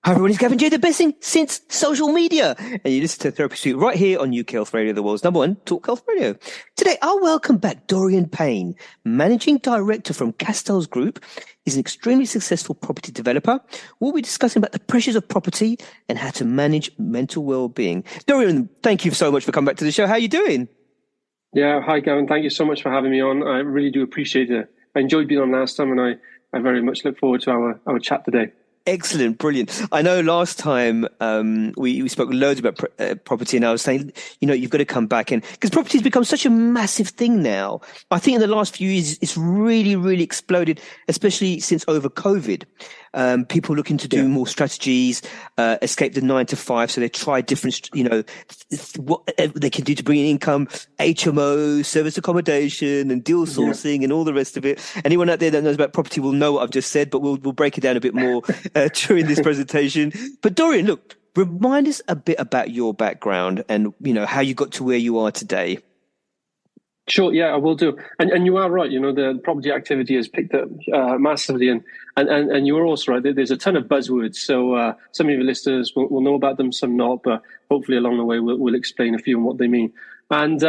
Hi everyone, it's Gavin J, the best thing since social media. And you listen to Therapy Suite right here on UK Health Radio, the world's number one talk health radio. Today, I'll welcome back Dorian Payne, Managing Director from Castell's Group. He's an extremely successful property developer. We'll be discussing about the pressures of property and how to manage mental well-being. Dorian, thank you so much for coming back to the show. How are you doing? Yeah, hi Gavin. Thank you so much for having me on. I really do appreciate it. I enjoyed being on last time, and I very much look forward to our chat today. Excellent, brilliant. I know last time we spoke loads about property, and I was saying, you've got to come back, and because property has become such a massive thing now. I think in the last few years, it's really, really exploded, especially since over COVID. People looking to do more strategies, escape the 9 to 5. So they try different, what they can do to bring in income, HMO, service accommodation, and deal sourcing, and all the rest of it. Anyone out there that knows about property will know what I've just said, but we'll break it down a bit more during this presentation. But Dorian, look, remind us a bit about your background and how you got to where you are today. Sure, yeah, I will do. And you are right. The property activity has picked up massively, and you're also right. There's a ton of buzzwords. So some of your listeners will know about them, some not. But hopefully, along the way, we'll explain a few and what they mean. And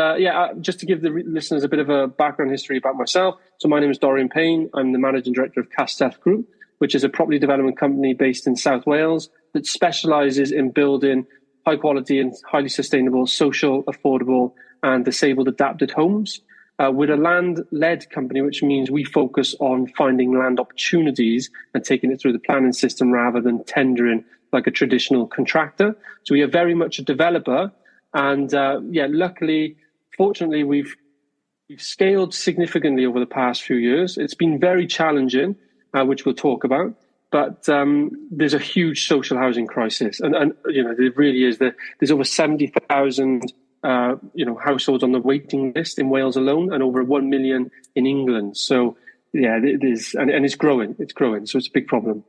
just to give the listeners a bit of a background history about myself. So my name is Dorian Payne. I'm the managing director of Castell Group, which is a property development company based in South Wales that specialises in building high quality and highly sustainable, social, affordable, and disabled adapted homes. We're a land-led company, which means we focus on finding land opportunities and taking it through the planning system rather than tendering like a traditional contractor. So we are very much a developer. And luckily, fortunately, we've scaled significantly over the past few years. It's been very challenging, which we'll talk about. But there's a huge social housing crisis. And there really is. There's over 70,000 households on the waiting list in Wales alone, and over 1 million in England. So, there's and it's growing. It's growing. So it's a big problem.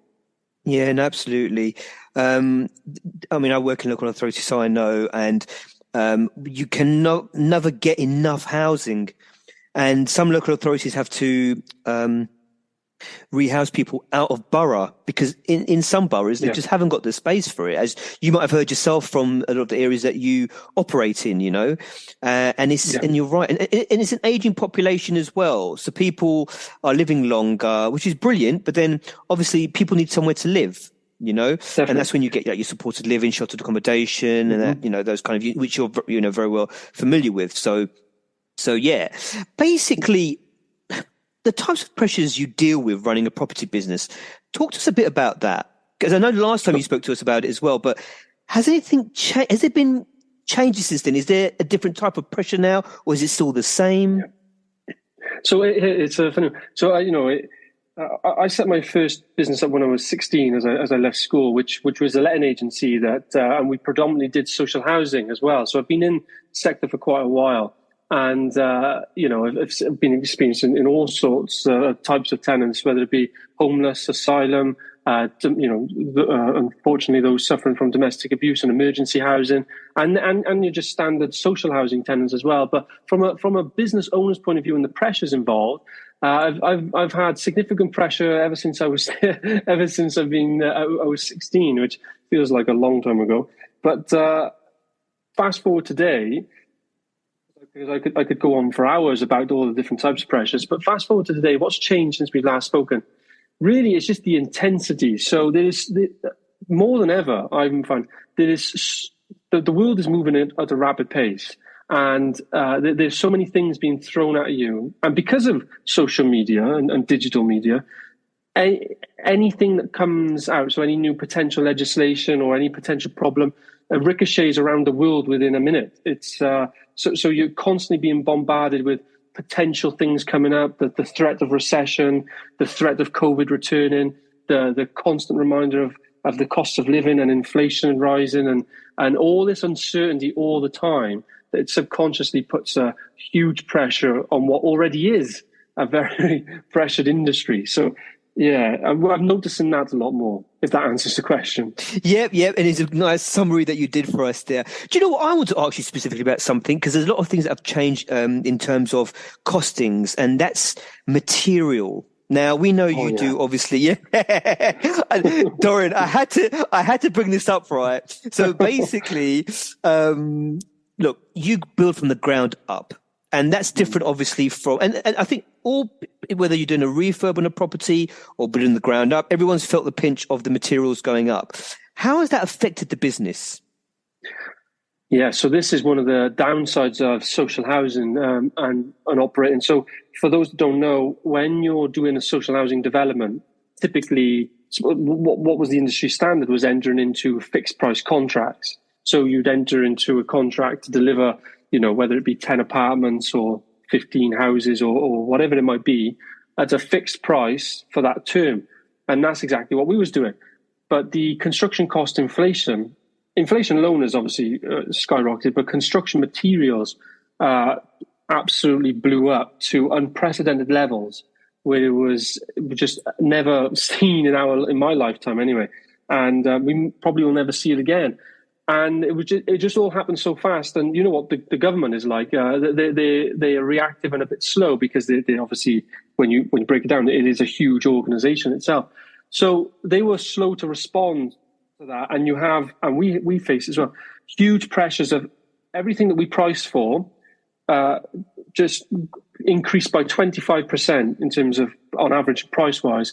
Yeah, and absolutely. I work in local authority, so I know, and you can never get enough housing, and some local authorities have to rehouse people out of borough because in some boroughs they just haven't got the space for it, as you might have heard yourself from a lot of the areas that you operate in, and you're right, and it's an aging population as well, so people are living longer, which is brilliant, but then obviously people need somewhere to live, Definitely. And that's when you get your supported living, sheltered accommodation, and that, those kind of, which you're very well familiar with. So yeah, basically, the types of pressures you deal with running a property business. Talk to us a bit about that, because I know the last time you spoke to us about it as well. But has anything changed? Has there been changes since then? Is there a different type of pressure now, or is it still the same? Yeah. So it's a funny. So I set my first business up when I was 16, as I left school, which was a letting agency that, and we predominantly did social housing as well. So I've been in the sector for quite a while. And, I've been experiencing in all sorts of types of tenants, whether it be homeless, asylum, unfortunately, those suffering from domestic abuse and emergency housing, and you're just standard social housing tenants as well. But from a business owner's point of view and the pressures involved, I've had significant pressure ever since I was I was 16, which feels like a long time ago. But fast forward today. Because I could go on for hours about all the different types of pressures. But fast forward to today, what's changed since we last spoken? Really, it's just the intensity. So more than ever, I've found the world is moving at a rapid pace. And there's so many things being thrown at you. And because of social media and digital media, anything that comes out, so any new potential legislation or any potential problem, ricochets around the world within a minute. It's so you're constantly being bombarded with potential things coming up, the threat of recession, the threat of COVID returning, the constant reminder of the cost of living and inflation rising, and all this uncertainty all the time, that it subconsciously puts a huge pressure on what already is a very pressured industry. So yeah, I'm noticing that a lot more, if that answers the question. Yep. And it's a nice summary that you did for us there. Do you know what? I want to ask you specifically about something, because there's a lot of things that have changed in terms of costings, and that's material. Now we know you do, obviously. Yeah, Dorian, I had to bring this up, right? So basically, look, you build from the ground up, and that's different, obviously, from and I think whether you're doing a refurb on a property or building the ground up, everyone's felt the pinch of the materials going up. How has that affected the business? Yeah, so this is one of the downsides of social housing and operating. So for those that don't know, when you're doing a social housing development, typically what was the industry standard was entering into fixed price contracts. So you'd enter into a contract to deliver, whether it be 10 apartments or 15 houses or whatever it might be, at a fixed price for that term. And that's exactly what we was doing. But the construction cost inflation alone has obviously skyrocketed, but construction materials absolutely blew up to unprecedented levels where it was just never seen in my lifetime anyway. And we probably will never see it again. And it just all happened so fast. And you know what the government is like? They are reactive and a bit slow because they obviously, when you break it down, it is a huge organization itself. So they were slow to respond to that, and we face as well huge pressures of everything that we price for just increased by 25% in terms of on average price wise.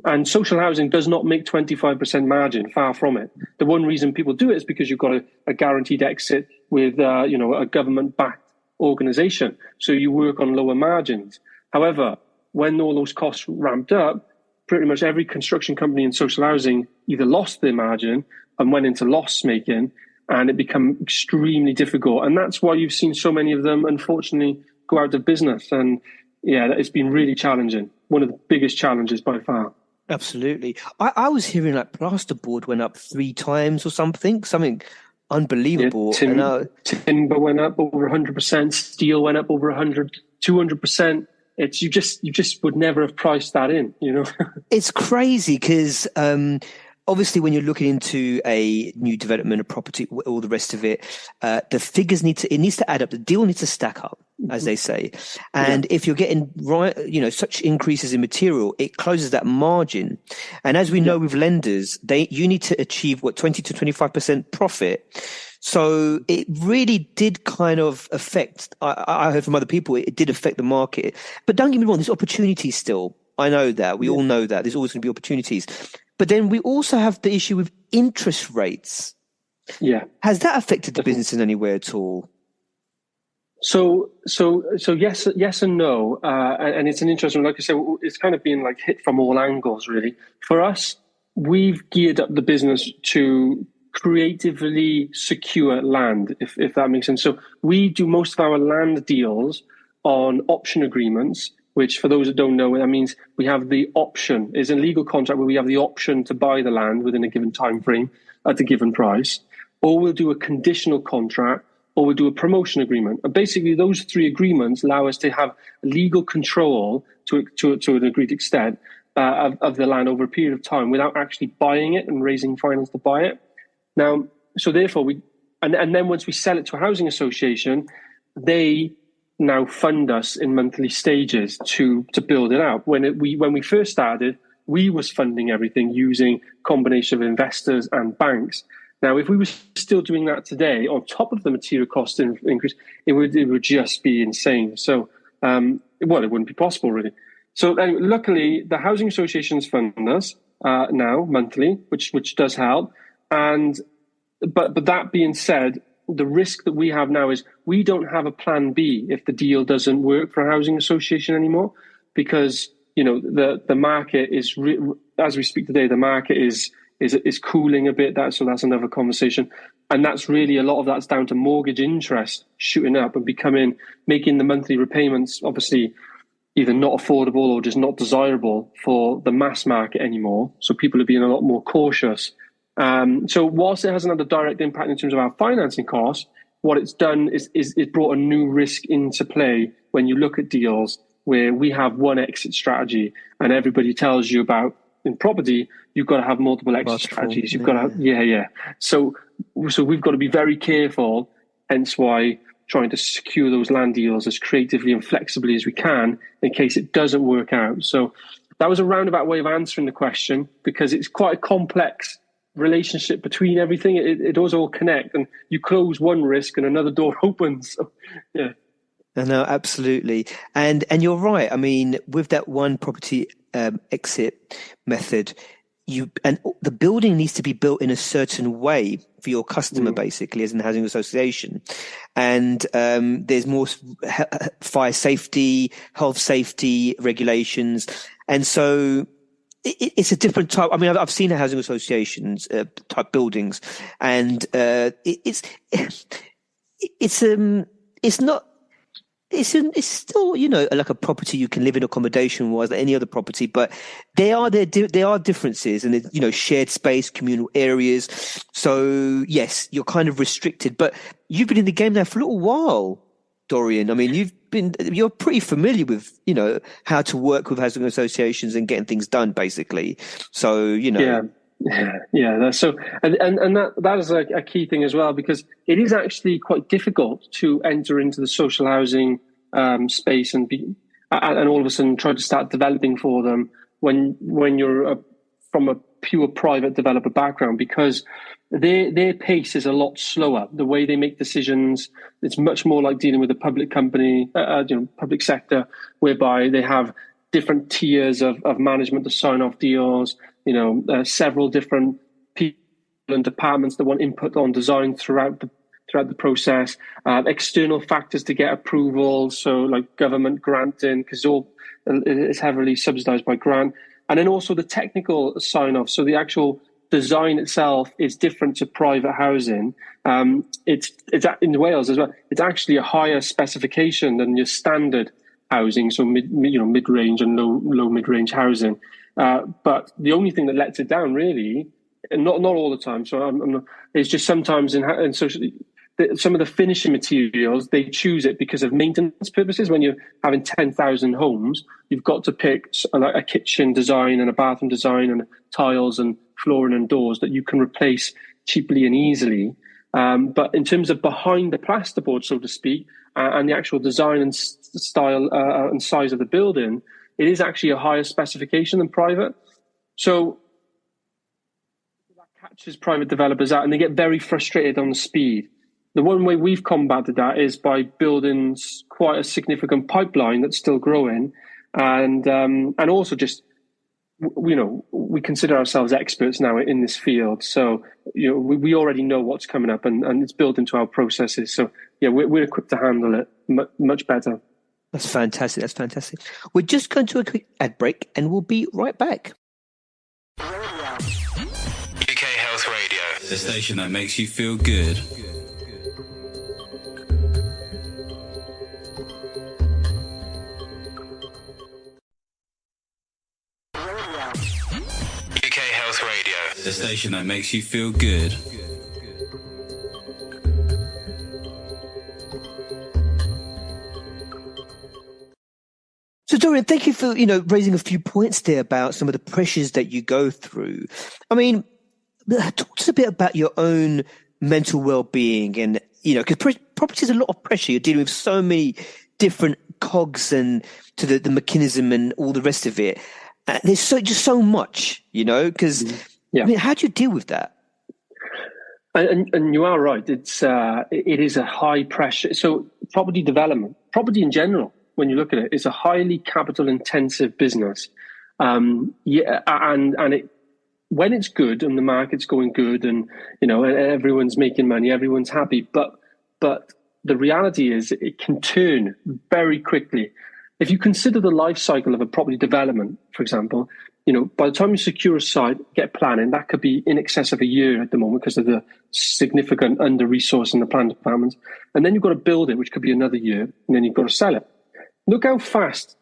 And social housing does not make 25% margin, far from it. The one reason people do it is because you've got a guaranteed exit with a government backed organization, so you work on lower margins. However, when all those costs ramped up, pretty much every construction company in social housing either lost their margin and went into loss making, and it became extremely difficult. And that's why you've seen so many of them, unfortunately, go out of business. And yeah, it's been really challenging. One of the biggest challenges by far. Absolutely. I was hearing like plasterboard went up 3 times or something unbelievable. Yeah, timber went up over 100%. Steel went up over 200%. It's you just would never have priced that in, It's crazy because obviously when you're looking into a new development, a property, all the rest of it, the figures needs to add up. The deal needs to stack up, as they say. And if you're getting such increases in material, it closes that margin. And as we know with lenders, you need to achieve 20 to 25% profit. So it really did kind of affect, I heard from other people, it did affect the market. But don't get me wrong, there's opportunities still. I know that. We all know that. There's always going to be opportunities. But then we also have the issue with interest rates. Yeah. Has that affected the business in any way at all? So yes and no. And it's an interesting, like I said, it's kind of been like hit from all angles, really. For us, we've geared up the business to creatively secure land, if that makes sense. So we do most of our land deals on option agreements, which for those that don't know, that means we have the option, is a legal contract where we have the option to buy the land within a given time frame at a given price, or we'll do a conditional contract, or we'll do a promotion agreement. And basically those 3 agreements allow us to have legal control to an agreed extent of the land over a period of time without actually buying it and raising finance to buy it. Now, so therefore and then once we sell it to a housing association, they now fund us in monthly stages to build it out. When we first started, we was funding everything using a combination of investors and banks. Now, if we were still doing that today, on top of the material cost increase, it would just be insane. So, it wouldn't be possible really. So, luckily, the housing associations fund us now monthly, which does help. But that being said, the risk that we have now is we don't have a plan B if the deal doesn't work for a housing association anymore, because the market is as we speak today, the market is cooling a bit. So that's another conversation, and that's really a lot of that's down to mortgage interest shooting up and making the monthly repayments obviously either not affordable or just not desirable for the mass market anymore. So people are being a lot more cautious. So whilst it hasn't had a direct impact in terms of our financing costs, what it's done is it brought a new risk into play when you look at deals where we have one exit strategy and everybody tells you about in property, you've got to have multiple exit strategies. You've got to have, So we've got to be very careful. Hence why trying to secure those land deals as creatively and flexibly as we can in case it doesn't work out. So that was a roundabout way of answering the question, because it's quite a complex relationship between everything. It does all connect, and you close one risk and another door opens. So, yeah. No, absolutely. And you're right. I mean, with that one property exit method, the building needs to be built in a certain way for your customer, basically, as in housing association. And there's more fire safety, health safety regulations. And so it's a different type. I mean, I've seen housing associations type buildings, and it's not. It's still, you know, like a property you can live in accommodation wise, like any other property, but there are differences, and you know, shared space, communal areas. So yes, you're kind of restricted, but you've been in the game now for a little while, Dorian. I mean, you're pretty familiar with, you know, how to work with housing associations and getting things done, basically. So, you know. Yeah. That's so, and that is a key thing as well, because it is actually quite difficult to enter into the social housing space and all of a sudden try to start developing for them when you're from a pure private developer background, because their pace is a lot slower. The way they make decisions, it's much more like dealing with a public company, public sector, whereby they have different tiers of management to sign off deals. You know, several different people and departments that want input on design throughout the process. External factors to get approval, so like government granting, because it's heavily subsidised by grant, and then also the technical sign off. So the actual design itself is different to private housing. It's in Wales as well. It's actually a higher specification than your standard housing, so mid-range and low mid-range housing. But the only thing that lets it down, really, and not all the time, so it's just sometimes in some of the finishing materials, they choose it because of maintenance purposes. When you're having 10,000 homes, you've got to pick a kitchen design and a bathroom design and tiles and flooring and doors that you can replace cheaply and easily. But in terms of behind the plasterboard, so to speak, and the actual design and style and size of the building, it is actually a higher specification than private. So that catches private developers out, and they get very frustrated on the speed. The one way we've combated that is by building quite a significant pipeline that's still growing, and also just, you know, we consider ourselves experts now in this field. So, you know, we already know what's coming up, and it's built into our processes. So yeah, we're equipped to handle it much better. That's fantastic. We're just going to a quick ad break, and we'll be right back. UK Health Radio, the station that makes you feel good. UK Health Radio, the station that makes you feel good. So, Dorian, thank you for, you know, raising a few points there about some of the pressures that you go through. I mean, talk to us a bit about your own mental well-being, and, you know, because property is a lot of pressure. You're dealing with so many different cogs and to the mechanism and all the rest of it. There's just so much, you know, because I mean, how do you deal with that? And you are right. It is a high pressure. So property development, property in general, when you look at it, is a highly capital intensive business. And when it's good and the market's going good, and, you know, everyone's making money, everyone's happy. But the reality is it can turn very quickly. If you consider the life cycle of a property development, for example, you know, by the time you secure a site, get planning, that could be in excess of a year at the moment because of the significant under-resource in the plan department. And then you've got to build it, which could be another year, and then you've got to sell it. Look how fast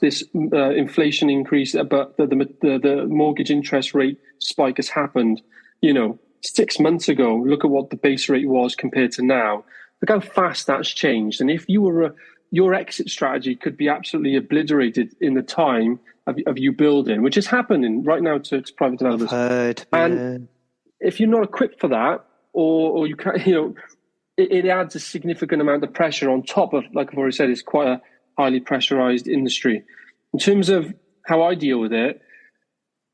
this inflation increase, but the mortgage interest rate spike has happened. You know, 6 months ago, look at what the base rate was compared to now. Look how fast that's changed. And if you were your exit strategy could be absolutely obliterated in the time of you building, which is happening right now to private developers. I've heard, and if you're not equipped for that, or you can't, you know, it adds a significant amount of pressure on top of, like I've already said, it's quite a highly pressurized industry. In terms of how I deal with it,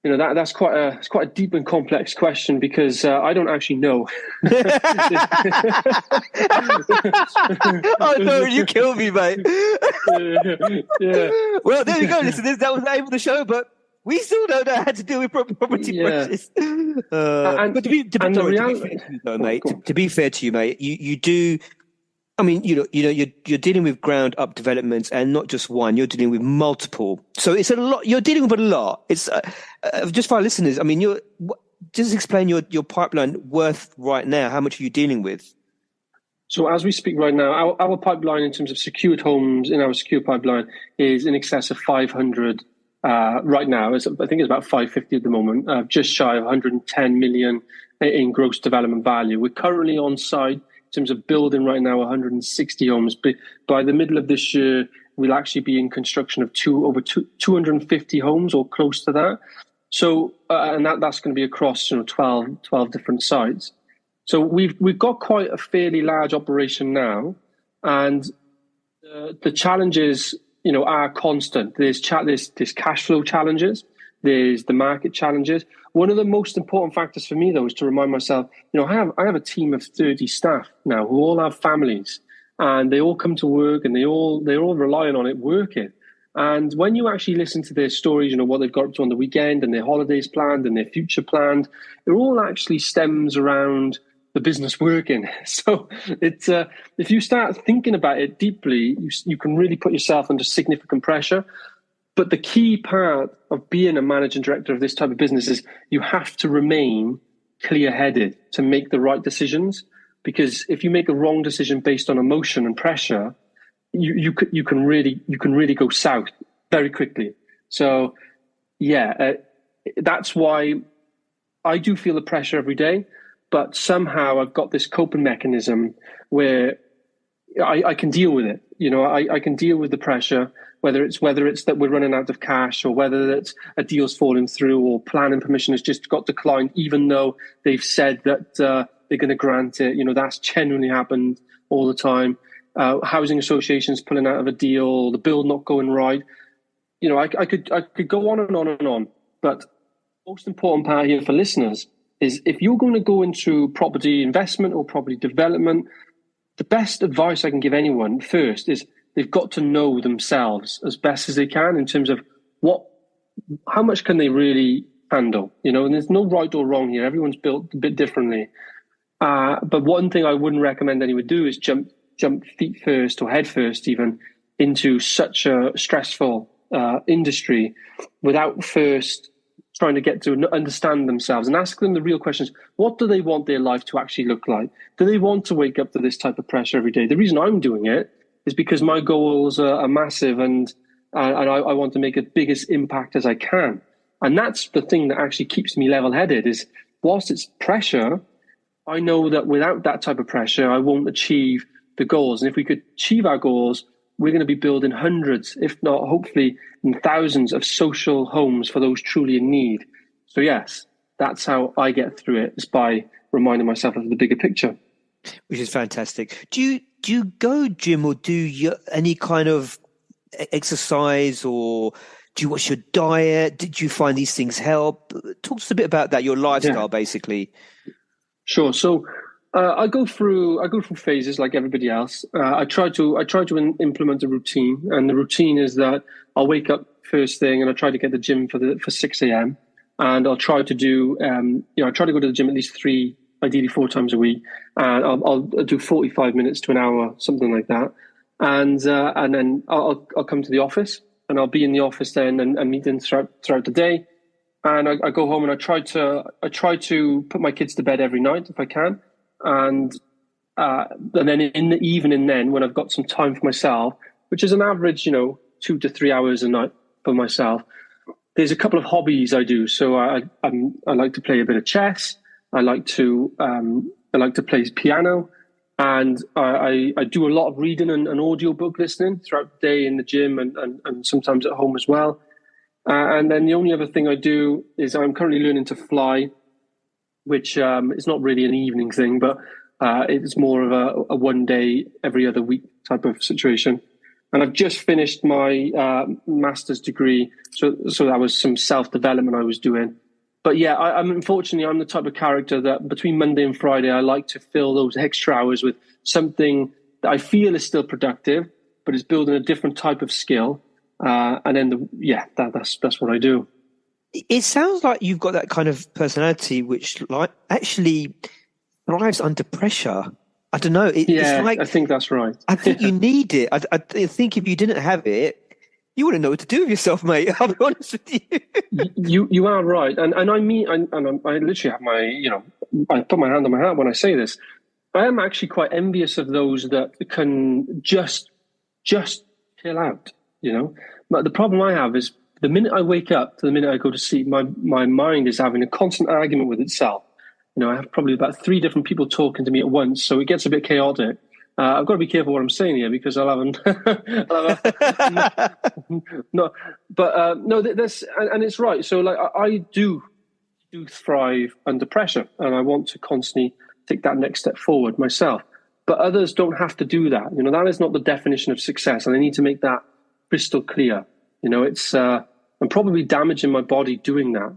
that's quite a deep and complex question, because I don't actually know. Oh no, you killed me, mate. Yeah. Well, there we go, listeners. That was the aim of the show, but we still don't know how to deal with property pressures. But to be fair to you, mate, you do. I mean, you're dealing with ground up developments, and not just one. You're dealing with multiple. So it's a lot. You're dealing with a lot. It's just for our listeners. I mean, just explain your pipeline worth right now. How much are you dealing with? So as we speak right now, our pipeline in terms of secured homes in our secure pipeline is in excess of 500 right now. I think it's about 550 at the moment, just shy of 110 million in gross development value. We're currently on site in terms of building right now 160 homes. But by the middle of this year, we'll actually be in construction of over 250 homes or close to that. So, and that's going to be across 12 different sites. So we've got quite a fairly large operation now, and the challenges are constant. There's cash flow challenges. There's the market challenges. One of the most important factors for me, though, is to remind myself, I have a team of 30 staff now who all have families, and they all come to work, and they're all relying on it working. And when you actually listen to their stories, what they've got up to on the weekend, and their holidays planned, and their future planned, it all actually stems around the business working. So it's if you start thinking about it deeply, you can really put yourself under significant pressure. But the key part of being a managing director of this type of business is you have to remain clear-headed to make the right decisions. Because if you make a wrong decision based on emotion and pressure, you can really go south very quickly. So that's why I do feel the pressure every day. But somehow I've got this coping mechanism where I can deal with it. I can deal with the pressure, whether it's that we're running out of cash, or whether it's a deal's falling through, or planning permission has just got declined, even though they've said that they're going to grant it. That's genuinely happened all the time. Housing associations pulling out of a deal, the build not going right. I could go on and on and on. But the most important part here for listeners is, if you're going to go into property investment or property development, the best advice I can give anyone first is they've got to know themselves as best as they can in terms of how much can they really handle, and there's no right or wrong here. Everyone's built a bit differently. But one thing I wouldn't recommend anyone do is jump feet first, or head first even, into such a stressful industry without first trying to get to understand themselves and ask them the real questions. What do they want their life to actually look like? Do they want to wake up to this type of pressure every day? The reason I'm doing it is because my goals are massive, and I want to make the biggest impact as I can. And that's the thing that actually keeps me level-headed, is whilst it's pressure, I know that without that type of pressure, I won't achieve the goals. And if we could achieve our goals, we're going to be building hundreds, if not hopefully thousands, of social homes for those truly in need. So yes, that's how I get through it, is by reminding myself of the bigger picture. Which is fantastic. Do you go gym, or do you any kind of exercise, or do you watch your diet? Did you find these things help? Talk to us a bit about that, your lifestyle, basically. Sure. So I go through phases like everybody else. I try to implement a routine, and the routine is that I'll wake up first thing, and I try to get to the gym for 6 a.m. and I'll try to do I try to go to the gym at least 3, ideally 4 times a week, and I'll do 45 minutes to an hour, something like that, and then I'll come to the office, and I'll be in the office then and meeting throughout the day, and I go home, and I try to put my kids to bed every night if I can. And then in the evening, then when I've got some time for myself, which is an average 2 to 3 hours a night for myself, there's a couple of hobbies I do. So I like to play a bit of chess. I like to play piano, and I do a lot of reading and audio book listening throughout the day in the gym and sometimes at home as well. And then the only other thing I do is I'm currently learning to fly, which is not really an evening thing, but it's more of a one day every other week type of situation. And I've just finished my master's degree, so that was some self-development I was doing. But yeah, unfortunately, I'm the type of character that between Monday and Friday, I like to fill those extra hours with something that I feel is still productive, but is building a different type of skill. And then, that's what I do. It sounds like you've got that kind of personality which like actually thrives under pressure. I don't know. It's like, I think that's right. I think you need it. I think if you didn't have it, you wouldn't know what to do with yourself, mate. I'll be honest with you. You are right, and I mean, I literally have my, I put my hand on my heart when I say this. I am actually quite envious of those that can just chill out. But the problem I have is the minute I wake up to the minute I go to sleep, my mind is having a constant argument with itself. I have probably about 3 different people talking to me at once, so it gets a bit chaotic. I've got to be careful what I'm saying here because I'll have no, but no, this and it's right. So like I do thrive under pressure, and I want to constantly take that next step forward myself. But others don't have to do that. That is not the definition of success, and I need to make that crystal clear. It's I'm probably damaging my body doing that,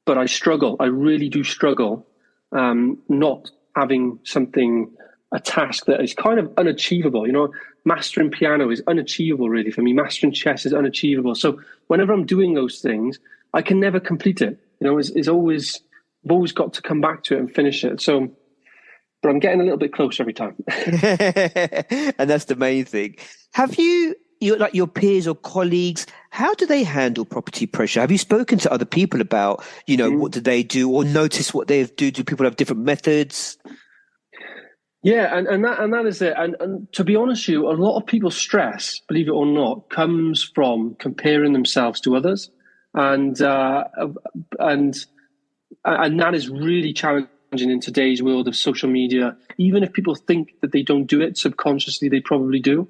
but I struggle. I really do struggle. Not having a task that is kind of unachievable. Mastering piano is unachievable really for me. Mastering chess is unachievable. So whenever I'm doing those things, I can never complete it. I've always got to come back to it and finish it. So, but I'm getting a little bit closer every time. And that's the main thing. Have you like your peers or colleagues, how do they handle property pressure? Have you spoken to other people about, what do they do, or notice what they do? Do people have different methods? Yeah, and that is it. And to be honest with you, a lot of people's stress, believe it or not, comes from comparing themselves to others. And that is really challenging in today's world of social media. Even if people think that they don't do it, subconsciously they probably do.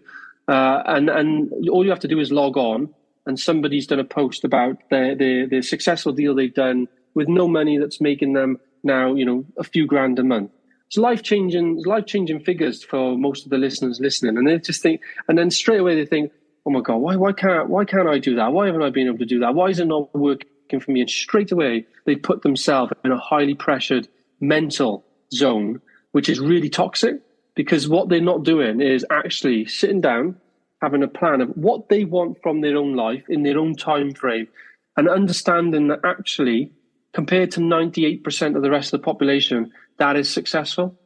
And all you have to do is log on, and somebody's done a post about their successful deal they've done with no money that's making them now, a few grand a month. It's life-changing figures for most of the listeners listening. And they just think, and then straight away they think, oh my God, why can't I do that? Why haven't I been able to do that? Why is it not working for me? And straight away they put themselves in a highly pressured mental zone, which is really toxic. Because what they're not doing is actually sitting down, having a plan of what they want from their own life in their own time frame, and understanding that actually, compared to 98% of the rest of the population, that is successful.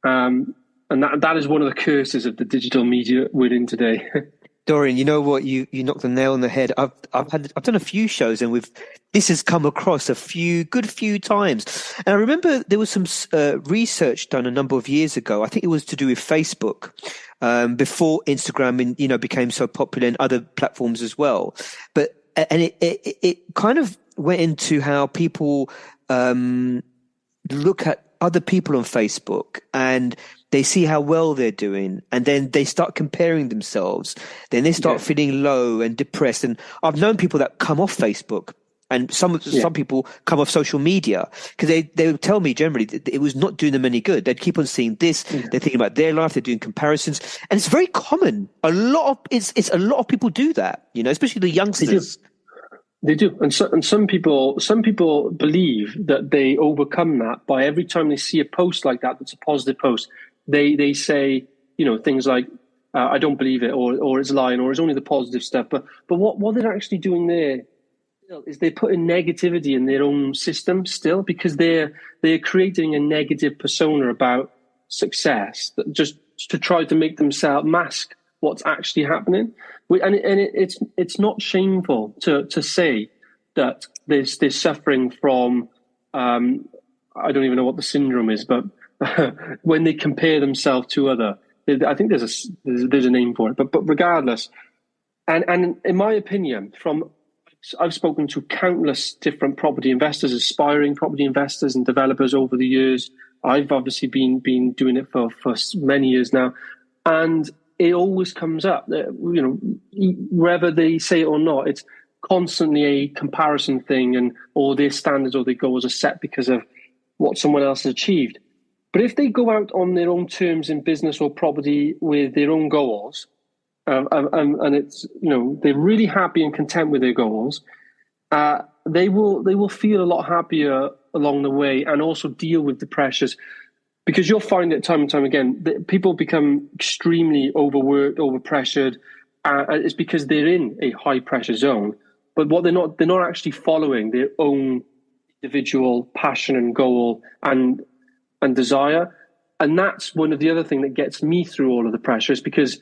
And that is one of the curses of the digital media we're in today. Dorian, you know what? You knocked the nail on the head. I've done a few shows, and this has come across a good few times. And I remember there was some research done a number of years ago. I think it was to do with Facebook, before Instagram became so popular, and other platforms as well. But it kind of went into how people look at other people on Facebook, and they see how well they're doing, and then they start comparing themselves. Then they start feeling low and depressed. And I've known people that come off Facebook, and some people come off social media, because they would tell me generally that it was not doing them any good. They'd keep on seeing this. They're thinking about their life. They're doing comparisons, and it's very common. A lot of people do that. Especially the youngsters. They do. And some people believe that they overcome that by every time they see a post like that that's a positive post, they say, things like, I don't believe it, or it's lying, or it's only the positive stuff. But what they're actually doing there is they're putting negativity in their own system still, because they're creating a negative persona about success, that just to try to make themselves mask what's actually happening. And it's not shameful to say that they're suffering from, I don't even know what the syndrome is, but when they compare themselves to other, I think there's a name for it. But regardless, and in my opinion, I've spoken to countless different property investors, aspiring property investors and developers over the years. I've obviously been doing it for many years now, and it always comes up, whether they say it or not, it's constantly a comparison thing, and all their standards or their goals are set because of what someone else has achieved. But if they go out on their own terms in business or property with their own goals, and it's, they're really happy and content with their goals, they will feel a lot happier along the way, and also deal with the pressures. Because you'll find it time and time again that people become extremely overworked, overpressured. It's because they're in a high pressure zone, but what they're not actually following their own individual passion and goal and desire. And that's one of the other thing that gets me through all of the pressures, because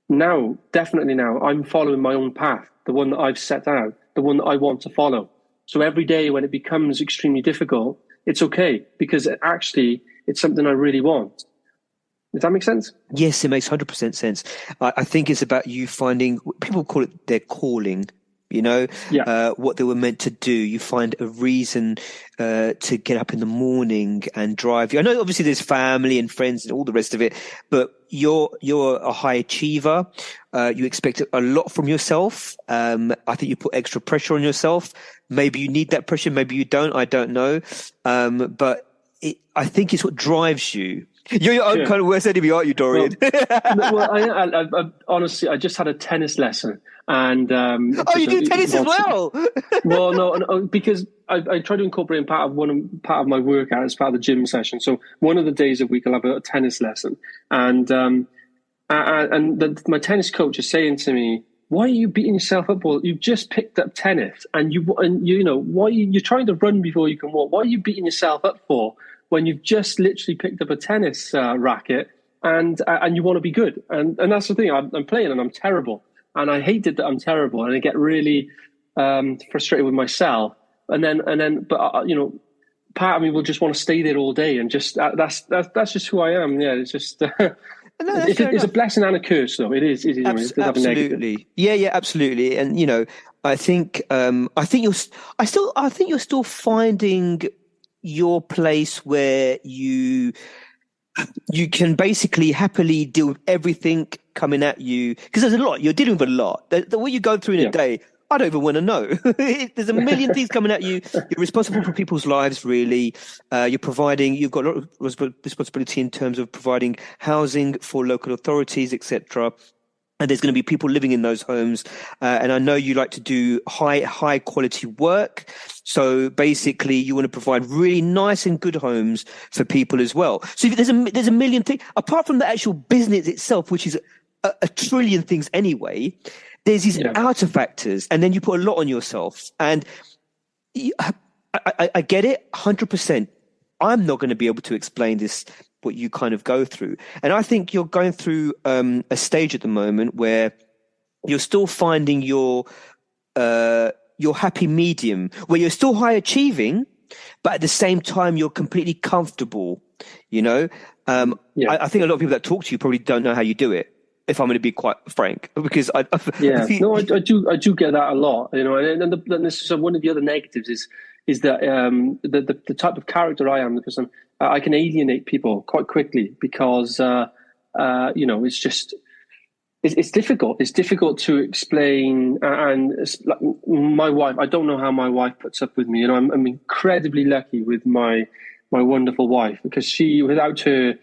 definitely now, I'm following my own path, the one that I've set out, the one that I want to follow. So every day when it becomes extremely difficult, it's okay, because actually it's something I really want. Does that make sense? Yes, it makes 100% sense. I think it's about you finding, people call it their calling, what they were meant to do. You find a reason to get up in the morning and drive. I know obviously there's family and friends and all the rest of it, but you're a high achiever. You expect a lot from yourself. I think you put extra pressure on yourself. Maybe you need that pressure, maybe you don't. I don't know. But I think it's what drives you. You're your own kind of worst enemy, aren't you, Dorian? Well, I honestly, I just had a tennis lesson, and you do tennis as well. Well, no, because I try to incorporate part of my workout as part of the gym session. So one of the days a week I'll have a tennis lesson, and my tennis coach is saying to me, "Why are you beating yourself up? Well, you've just picked up tennis, and why you're trying to run before you can walk. Why are you beating yourself up for?" When you've just literally picked up a tennis racket and you want to be good. And that's the thing, I'm playing and I'm terrible. And I hate it that I'm terrible. And I get really frustrated with myself. But part of me will just want to stay there all day. And just, that's just who I am. Yeah, it's just, it's a blessing and a curse though. It is. Absolutely. Yeah, absolutely. And, I think you're still finding your place where you can basically happily deal with everything coming at you, because there's a lot, you're dealing with a lot. The way you go through in a day, I don't even want to know. There's a million things coming at you. You're responsible for people's lives, really. You've got a lot of responsibility in terms of providing housing for local authorities, etc. And there's going to be people living in those homes. And I know you like to do high quality work. So basically you want to provide really nice and good homes for people as well. So there's a million things, apart from the actual business itself, which is a trillion things anyway. There's these outer factors, and then you put a lot on yourself. And I get it 100%. I'm not going to be able to explain this, what you kind of go through. And I think you're going through a stage at the moment where you're still finding your happy medium, where you're still high achieving, but at the same time you're completely comfortable. I think a lot of people that talk to you probably don't know how you do it, if I'm going to be quite frank, because I do get that a lot, and this is one of the other negatives is that the type of character I am, because I can alienate people quite quickly, because it's just it's difficult. It's difficult to explain, and like my wife. I don't know how my wife puts up with me. I'm incredibly lucky with my wonderful wife, because without her,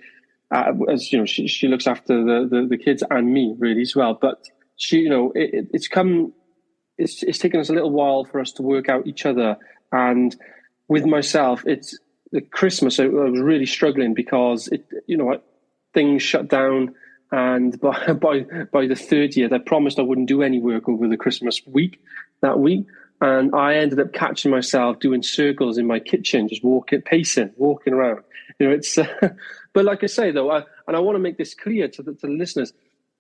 as you know, she looks after the kids and me really as well. But it's taken us a little while for us to work out each other. And with myself, it's the Christmas. I was really struggling because things shut down. And by the 30th, I promised I wouldn't do any work over the Christmas week, and I ended up catching myself doing circles in my kitchen, just walking around. It's. But like I say though, I want to make this clear to the listeners.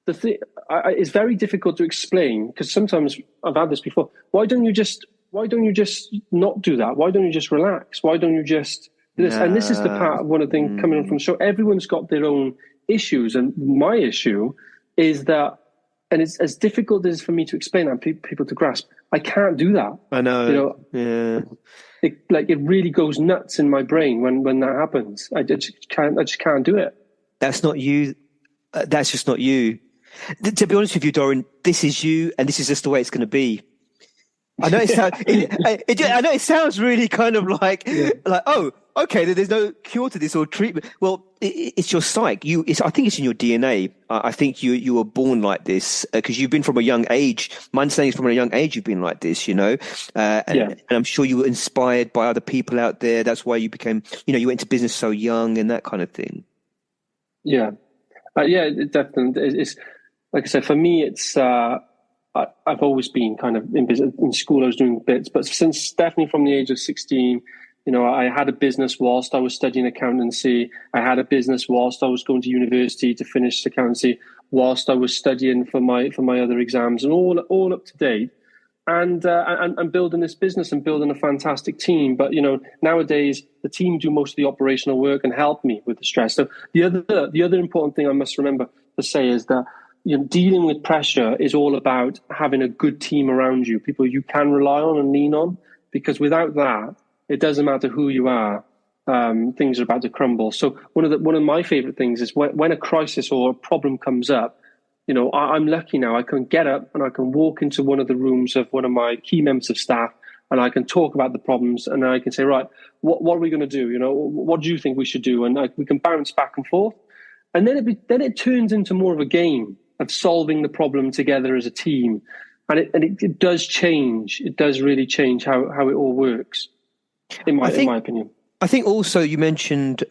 The thing it's very difficult to explain, because sometimes I've had this before. Why don't you just not do that? Why don't you just relax? Why don't you just do this? And this is the part of one of the things coming on from. So everyone's got their own issues, and my issue is that, and it's as difficult as for me to explain and people to grasp. I can't do that. I know. It really goes nuts in my brain when that happens. I just can't do it. That's not you. That's just not you. To be honest with you, Dorian, this is you, and this is just the way it's going to be. I know I know it sounds really kind of like oh, okay, there's no cure to this or treatment. Well, it's your psyche. I think it's in your DNA. I think you were born like this because you've been from a young age. My understanding is from a young age you've been like this, and I'm sure you were inspired by other people out there. That's why you became, you went into business so young and that kind of thing. Yeah, it definitely. It's like I said, for me, it's. I've always been kind of in business. In school, I was doing bits, but since definitely from the age of 16, I had a business whilst I was studying accountancy. I had a business whilst I was going to university to finish accountancy, whilst I was studying for my other exams, and all up to date. And building this business and building a fantastic team. But nowadays the team do most of the operational work and help me with the stress. So the other important thing I must remember to say is that dealing with pressure is all about having a good team around you, people you can rely on and lean on, because without that, it doesn't matter who you are, things are about to crumble. So one of my favorite things is when a crisis or a problem comes up, I'm lucky now. I can get up and I can walk into one of the rooms of one of my key members of staff, and I can talk about the problems, and I can say, right, what are we going to do? What do you think we should do? And we can bounce back and forth. And then it turns into more of a game of solving the problem together as a team. And it does change. It does really change how it all works, in my opinion. I think also you mentioned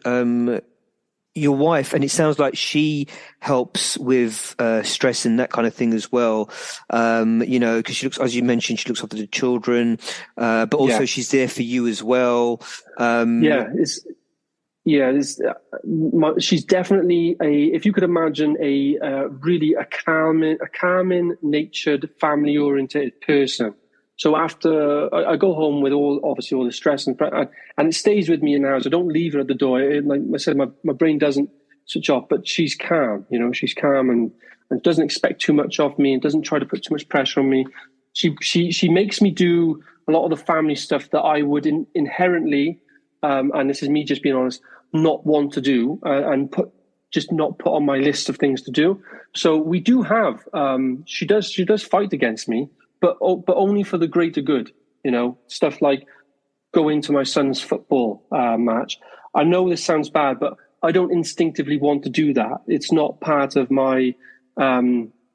your wife, and it sounds like she helps with stress and that kind of thing as well. Because she looks, as you mentioned, she looks after the children, but also she's there for you as well. She's definitely if you could imagine really a calming, natured, family-oriented person. So after I go home with all the stress and it stays with me in the house. I don't leave her at the door. Like I said, my brain doesn't switch off, but she's calm. She's calm and doesn't expect too much of me and doesn't try to put too much pressure on me. She makes me do a lot of the family stuff that I would inherently, and this is me just being honest, not want to do and not put on my list of things to do. So we do have. She does fight against me, but only for the greater good. Stuff like going to my son's football match. I know this sounds bad, but I don't instinctively want to do that. It's not part of my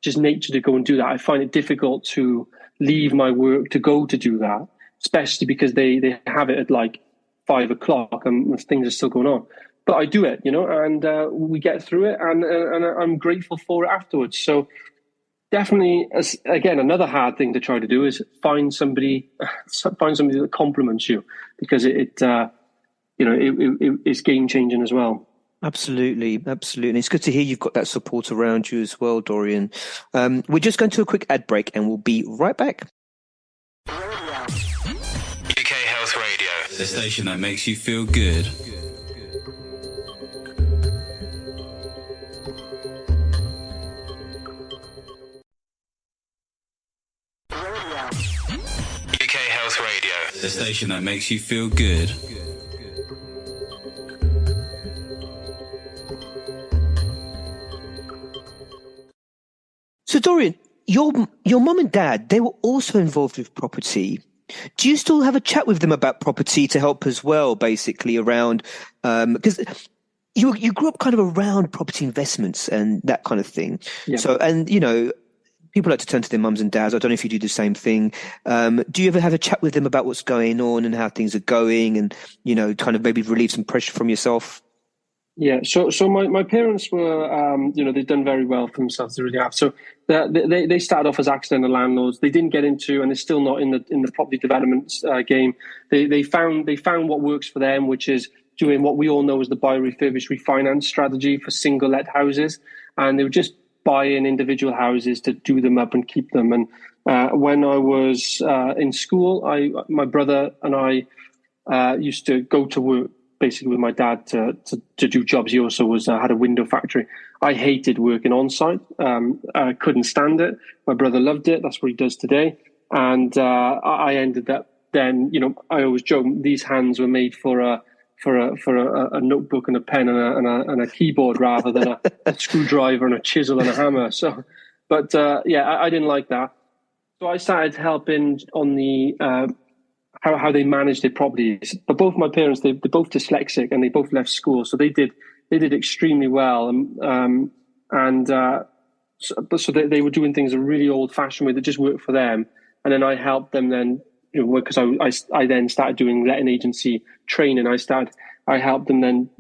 just nature to go and do that. I find it difficult to leave my work to go to do that, especially because they have it at like 5 o'clock and things are still going on. But I do it, and we get through it, and I'm grateful for it afterwards. So definitely, again, another hard thing to try to do is find somebody that compliments you, because it is game changing as well. Absolutely. It's good to hear you've got that support around you as well, Dorian. We're just going to a quick ad break, and we'll be right back. UK Health Radio, the station that makes you feel good. UK Health Radio, the station that makes you feel good. So, Dorian, your mum and dad, they were also involved with property. Do you still have a chat with them about property to help as well, basically around, because you grew up kind of around property investments and that kind of thing. Yeah. So, and people like to turn to their mums and dads. I don't know if you do the same thing. Do you ever have a chat with them about what's going on and how things are going, and kind of maybe relieve some pressure from yourself? Yeah, so my parents were, they've done very well for themselves. They really have. So they started off as accidental landlords. They didn't get into, and they're still not in the property development game. They found what works for them, which is doing what we all know as the buy, refurbish, refinance strategy for single let houses. And they were just buying individual houses to do them up and keep them. And when I was in school, my brother and I used to go to work basically with my dad to do jobs. He also had a window factory. I hated working on site. I couldn't stand it. My brother loved it. That's what he does today. And I ended up then, I always joke, these hands were made for a notebook and a pen and a keyboard rather than a screwdriver and a chisel and a hammer. So, but I didn't like that. So So I started helping on the how they manage their properties. But both my parents, they're both dyslexic, and they both left school, so they did extremely well. So they were doing things a really old-fashioned way that just worked for them. And then I helped them then, because I then started doing letting agency training. I helped them then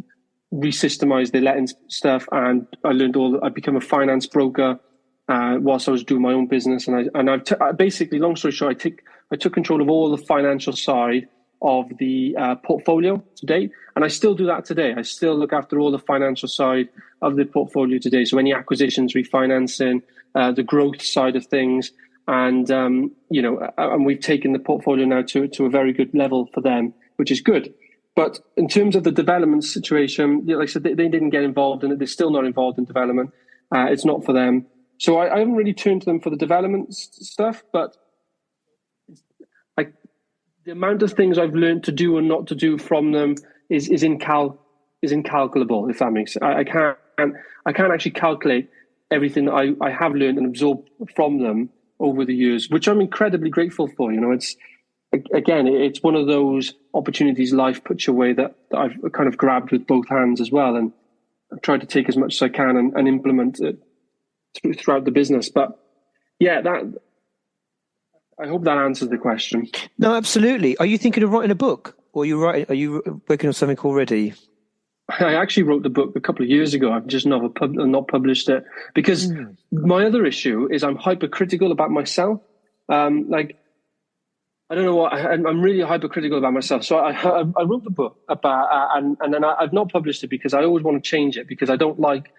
re-systemize their letting stuff, and I learned I became a finance broker whilst I was doing my own business. And I've basically, long story short, I took control of all the financial side of the portfolio to date, and I still do that today. I still look after all the financial side of the portfolio today. So any acquisitions, refinancing, the growth side of things, and and we've taken the portfolio now to a very good level for them, which is good. But in terms of the development situation, like I said, they didn't get involved in it. They're still not involved in development. It's not for them. So I haven't really turned to them for the development stuff, but the amount of things I've learned to do and not to do from them is incalculable, if that makes sense. I can't actually calculate everything that I have learned and absorbed from them over the years, which I'm incredibly grateful for. It's one of those opportunities life puts your way that I've kind of grabbed with both hands as well, and I've tried to take as much as I can and implement it throughout the business. But yeah, I hope that answers the question. No, absolutely. Are you thinking of writing a book, or are you working on something already? I actually wrote the book a couple of years ago. I've just not published it because my other issue is I'm hypercritical about myself. I don't know what I'm really hypercritical about myself. So I wrote the book about and then I've not published it because I always want to change it, because I don't like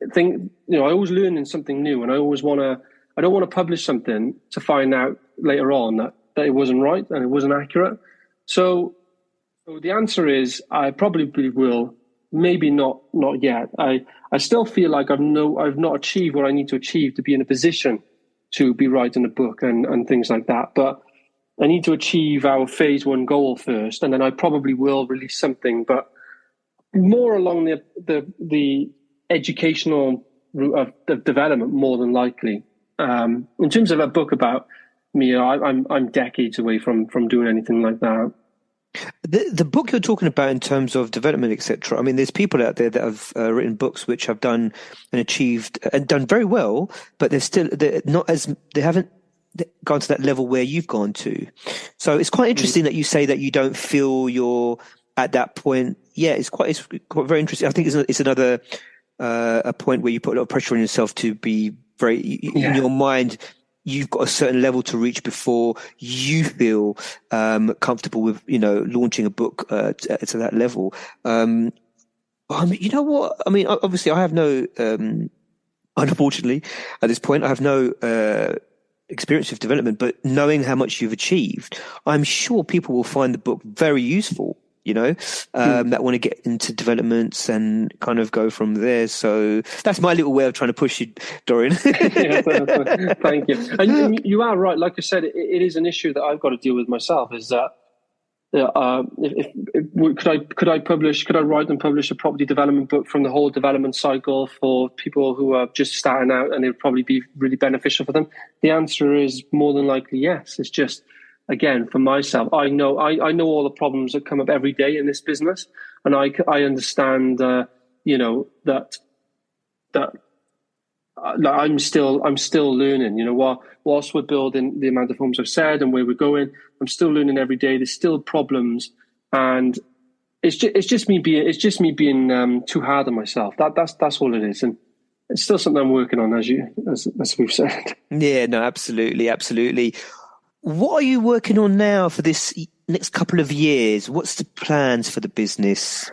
I always learning something new, and I don't want to publish something to find out later on that it wasn't right and it wasn't accurate. So the answer is I probably will, maybe not yet. I still feel like I've not achieved what I need to achieve to be in a position to be writing a book and things like that. But I need to achieve our phase 1 goal first, and then I probably will release something, but more along the educational route of development, more than likely. In terms of a book about me, I'm decades away from doing anything like that. The book you're talking about in terms of development, etc. I mean, there's people out there that have written books which have done and achieved and done very well, but they haven't gone to that level where you've gone to. So it's quite interesting that you say that you don't feel you're at that point. Yeah, it's quite very interesting. I think it's another a point where you put a lot of pressure on yourself to be in your mind. You've got a certain level to reach before you feel comfortable with, launching a book to that level. You know what? I mean, obviously, I have no, unfortunately, at this point, I have no experience with development. But knowing how much you've achieved, I'm sure people will find the book very useful. That want to get into developments and kind of go from there. So that's my little way of trying to push you, Dorian. Thank you. And you are right. Like I said, it is an issue that I've got to deal with myself. Is that could I write and publish a property development book from the whole development cycle for people who are just starting out, and it would probably be really beneficial for them? The answer is more than likely yes. It's just, again, for myself, I know all the problems that come up every day in this business, and I understand, that I'm still learning. Whilst we're building the amount of homes I've said and where we're going, I'm still learning every day. There's still problems, and it's just me being too hard on myself. That's all it is, and it's still something I'm working on, as we've said. Yeah, no, absolutely. What are you working on now for this next couple of years? What's the plans for the business?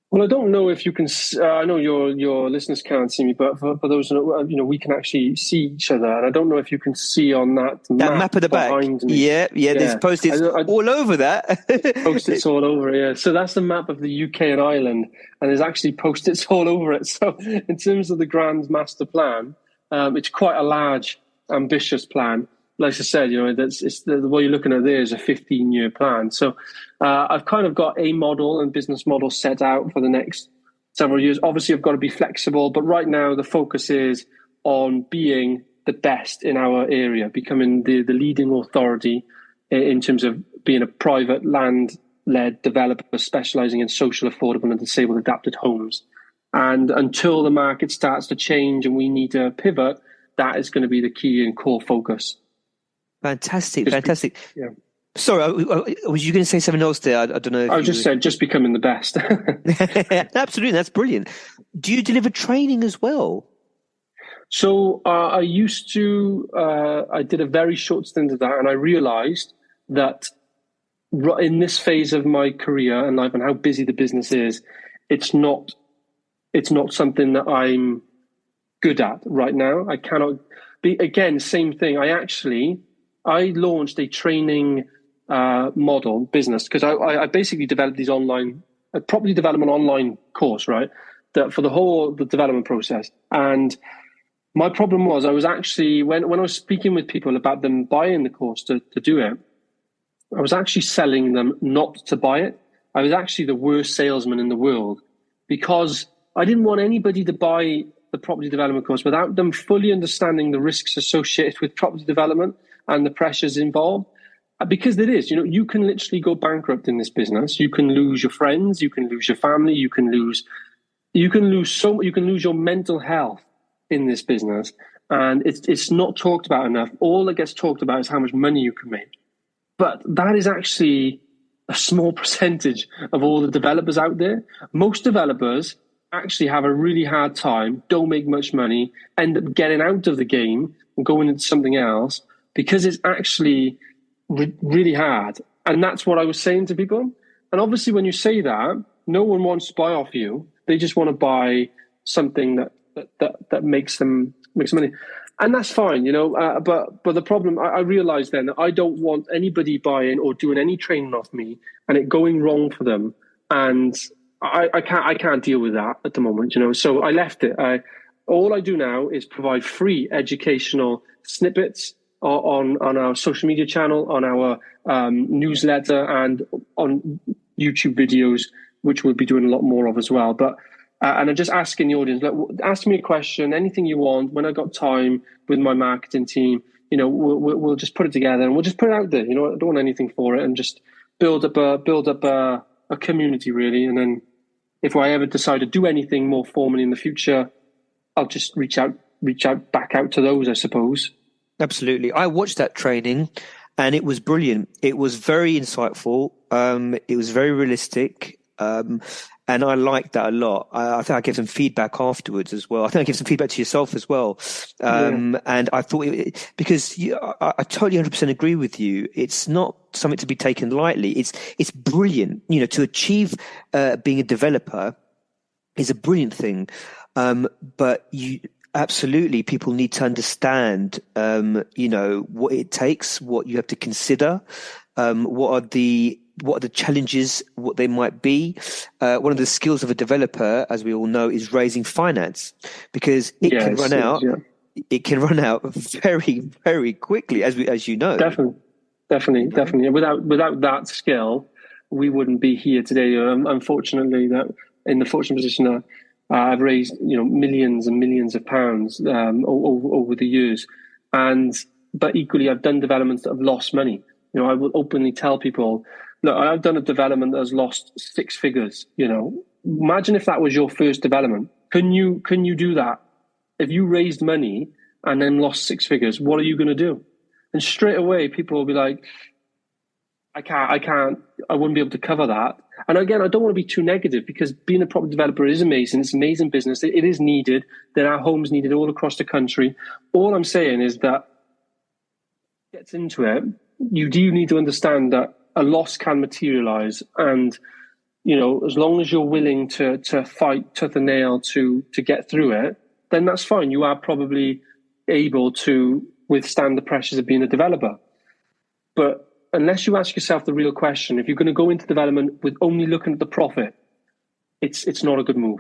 Well, I don't know if you can. I know your listeners can't see me, but for those, we can actually see each other, and I don't know if you can see on that map at the back. Yeah. There's post-its all over that. Post-its all over, yeah. So that's the map of the UK and Ireland, and there's actually post-its all over it. So in terms of the grand master plan, it's quite a large, ambitious plan. Like I said, the way you're looking at there is a 15-year plan. So I've kind of got a model and business model set out for the next several years. Obviously, I've got to be flexible, but right now the focus is on being the best in our area, becoming the leading authority in terms of being a private land-led developer specialising in social, affordable and disabled adapted homes. And until the market starts to change and we need to pivot, that is going to be the key and core focus. Fantastic. Sorry, was you going to say something else there? I don't know. I just said just becoming the best. Absolutely, that's brilliant. Do you deliver training as well? So I used to. I did a very short stint of that, and I realised that in this phase of my career and life and how busy the business is, it's not something that I'm good at right now. I cannot be. Again, same thing. I launched a training model business because I basically developed these property development online course, right? That for the development process. And my problem was I was actually, when I was speaking with people about them buying the course to do it, I was actually selling them not to buy it. I was actually the worst salesman in the world because I didn't want anybody to buy the property development course without them fully understanding the risks associated with property development and the pressures involved. Because it is, you can literally go bankrupt in this business. You can lose your friends, you can lose your family, you can lose your mental health in this business. And it's not talked about enough. All that gets talked about is how much money you can make. But that is actually a small percentage of all the developers out there. Most developers actually have a really hard time, don't make much money, end up getting out of the game and going into something else because it's actually really hard. And that's what I was saying to people. And obviously when you say that, no one wants to buy off you. They just want to buy something that makes money. And that's fine, but the problem, I realized then that I don't want anybody buying or doing any training off me and it going wrong for them. And I can't deal with that at the moment, so I left it. All I do now is provide free educational snippets on our social media channel, on our newsletter, and on YouTube videos, which we'll be doing a lot more of as well. But and I'm just asking the audience, ask me a question, anything you want. When I got time with my marketing team, we'll just put it together and we'll just put it out there. I don't want anything for it, and just build up a community really. And then if I ever decide to do anything more formally in the future, I'll just reach out back out to those, I suppose. Absolutely. I watched that training and it was brilliant. It was very insightful. It was very realistic. And I liked that a lot. I think I gave some feedback afterwards as well. I think I gave some feedback to yourself as well. And I thought, because I totally 100% agree with you. It's not something to be taken lightly. It's brilliant. To achieve being a developer is a brilliant thing. But absolutely, people need to understand, what it takes, what you have to consider, what are the challenges, what they might be. One of the skills of a developer, as we all know, is raising finance, because it can run out. Yeah. It can run out very, very quickly, as you know. Definitely. Without that skill, we wouldn't be here today. Unfortunately, that in the fortunate position that I've raised, millions and millions of pounds over the years, but equally, I've done developments that have lost money. I will openly tell people, look, I've done a development that has lost 6 figures. Imagine if that was your first development. Can you do that? If you raised money and then lost 6 figures, what are you going to do? And straight away, people will be like, I wouldn't be able to cover that. And again, I don't want to be too negative, because being a property developer is amazing. It's amazing business. It is needed. There are homes needed all across the country. All I'm saying is that gets into it, you do need to understand that a loss can materialize. And, as long as you're willing to fight tooth and nail to get through it, then that's fine. You are probably able to withstand the pressures of being a developer. But unless you ask yourself the real question, if you're going to go into development with only looking at the profit, it's not a good move.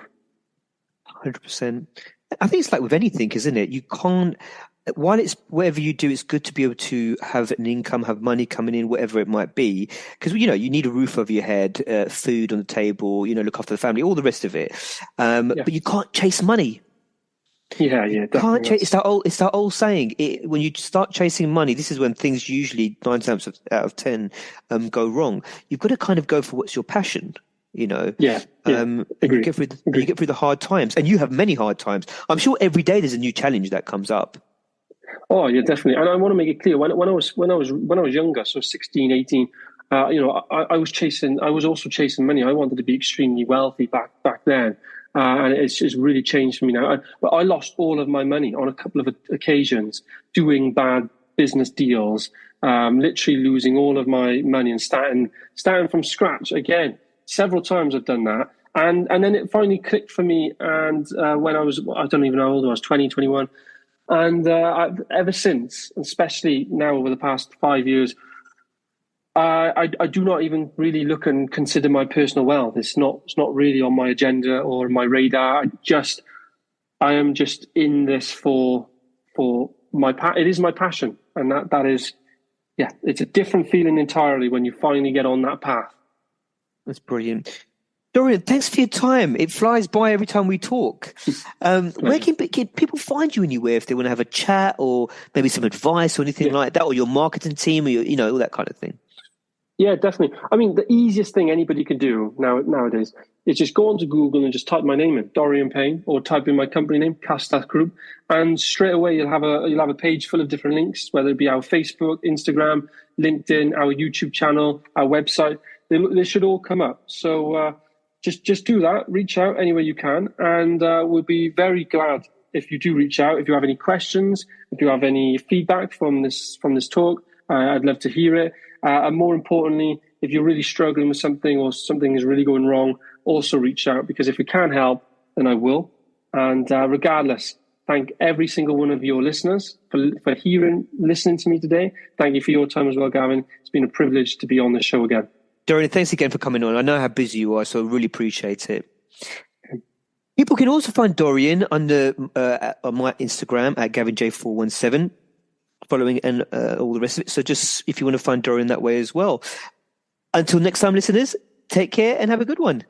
100%. I think it's like with anything, isn't it? You can't, while it's whatever you do, it's good to be able to have an income, have money coming in, whatever it might be. Because, you need a roof over your head, food on the table, look after the family, all the rest of it. But you can't chase money. Yeah, definitely. It's that old saying. When you start chasing money, this is when things usually 9 times out of 10 go wrong. You've got to kind of go for what's your passion, you know. And you get through the hard times, and you have many hard times. I'm sure every day there's a new challenge that comes up. Oh yeah, definitely. And I want to make it clear, when I was younger, so 16, 18, I was also chasing money. I wanted to be extremely wealthy back then. And it's really changed for me now. I lost all of my money on a couple of occasions doing bad business deals, literally losing all of my money and starting from scratch again. Several times I've done that. And then it finally clicked for me. And when I don't even know how old I was, 20, 21. And ever since, especially now over the past 5 years, I do not even really look and consider my personal wealth. It's not really on my agenda or my radar. I am just in this for it is my passion, and that is, it's a different feeling entirely when you finally get on that path. That's brilliant. Dorian, thanks for your time. It flies by every time we talk. Where can people find you anywhere if they want to have a chat or maybe some advice or anything like that, or your marketing team, or all that kind of thing? Yeah, definitely. I mean, the easiest thing anybody can do nowadays is just go onto Google and just type my name in, Dorian Payne, or type in my company name, Castell Group, and straight away you'll have a page full of different links, whether it be our Facebook, Instagram, LinkedIn, our YouTube channel, our website. They should all come up. So just do that. Reach out any way you can, and we'll be very glad if you do reach out. If you have any questions, if you have any feedback from this talk, I'd love to hear it. And more importantly, if you're really struggling with something or something is really going wrong, also reach out, because if we can help, then I will. And regardless, thank every single one of your listeners for listening to me today. Thank you for your time as well, Gavin. It's been a privilege to be on the show again. Dorian, thanks again for coming on. I know how busy you are, so I really appreciate it. People can also find Dorian on my Instagram at GavinJ417. Following and all the rest of it. So just if you want to find Dorian that way as well. Until next time, listeners, take care and have a good one.